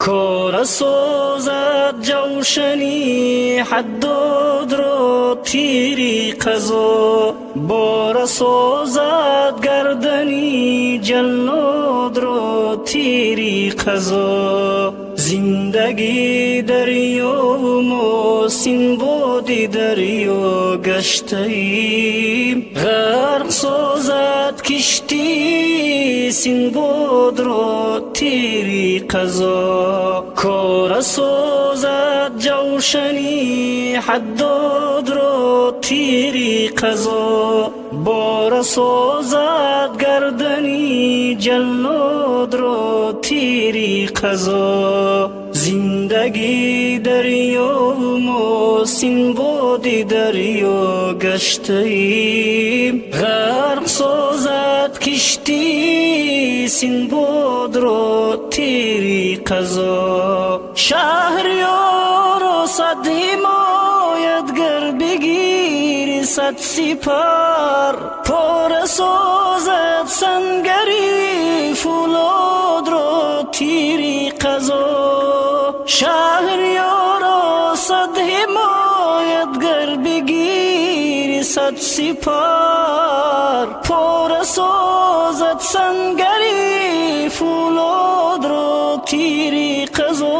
کار سوزد جوشنی حداد را تیری قضا، بار سوزد گردنی جلاد را تیری قضا. زندگی دریا و ما سینبادی دریا گشتیم، غرق سازد کشتی سینباد را تیری قضا. کار سازد جوشنی حداد را تیری قضا، بار سازد گردنی جلاد را تیری قضا. زندگی دریا و ما سینبادی دریا گشتیم، غرق سازد کشتی سینباد را تیری قضا. شهریارا صد حمایتگر بگیر صد سپر، پاره سازد سنگری فولاد را تیری قضا. شهریارا صد حمایتگر بگیر صد سپر، پاره سازد سنگری فولاد را تیری قضا.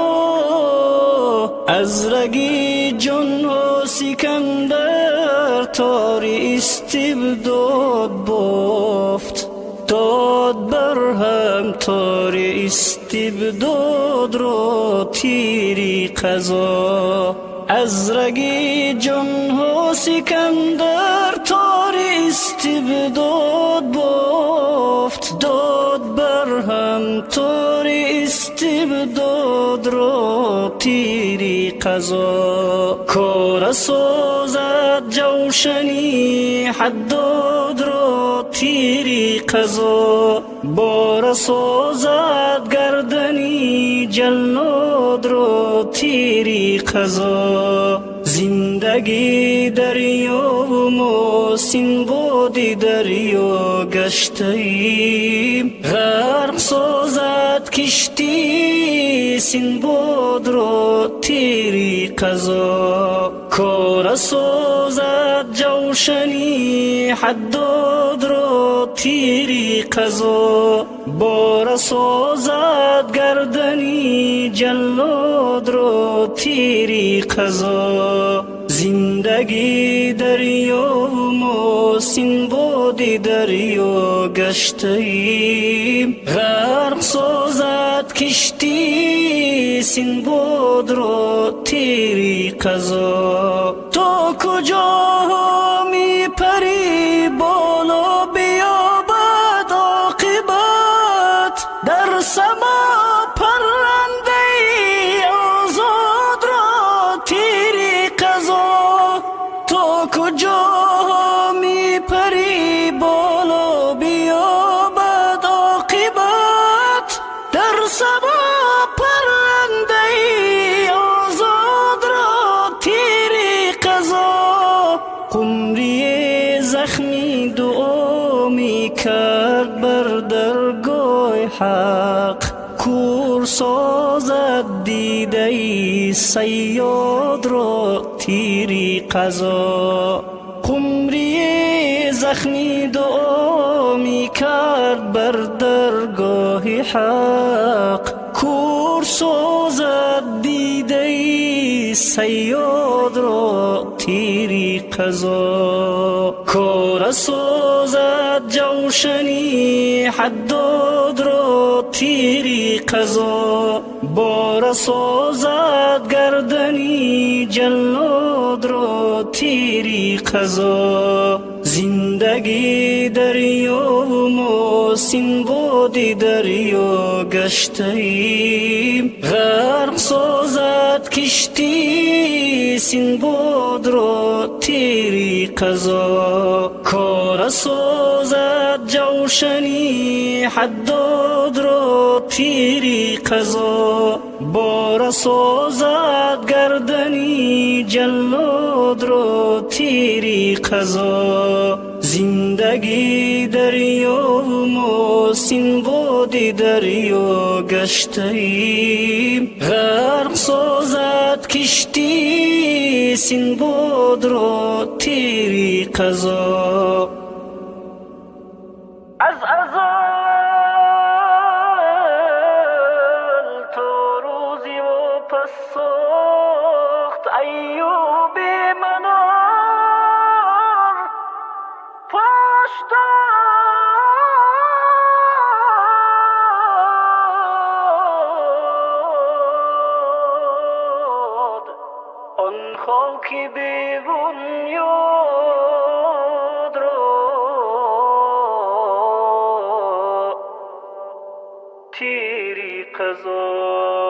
از رگی جان ها سکندر تار استبداد بافت، داد برهم تار استبداد را تیری قضا. از رگی جان ها سکندر تار استبداد بافت، داد برهم تار استبداد را تیری قضا. کار سازد جوشنی حداد را تیری قضا، بار سازد گردنی جلاد را تیری قضا. زندگی دریا و ما سینبادی دریا گشتیم، غرق سازد کشتی سینباد را تیری قضا. کار سازد جوشنی حداد را تیری قضا، بار سازد گردنی جلاد را تیری قضا. زندگی دریا و ما سینبادی دریا گشتیم، غرق سازد کشتی سینباد را تیری قضا. تو کجا می پری بالا بیابد عاقبت، در سما پرنده آزاد را تیری قضا. تو کجا می پری بالا بیابد عاقبت، در سما پرنده آزاد را تیری قضا. قمری زخمی دعا می کرد بر درگاه حق، کور سازد دیده صیاد را تیری قضا. قمری زخمی دعا می کرد بر درگاه حق، کور سازد دیده صیاد را تیری قضا. کار سازد جوشنی حداد را تیری قضا، بار سازد گردنی جلاد را تیری قضا. زندگی دریا و ما سینبادی دریا گشتیم، غرق سازد کشتی سینباد را تیری قضا. کار سازد جوشنی حداد را تیری قضا، بار سازد گردنی جلاد را تیری قضا. زندگی دریا و ما سینباد دریا گشته ایم. غرق سازد کشتی سینباد را تیری قضا. از ازل تا روزی و پس ساخت ایوب منار پاش داد آن خاکی به بنیاد را تیری قضا.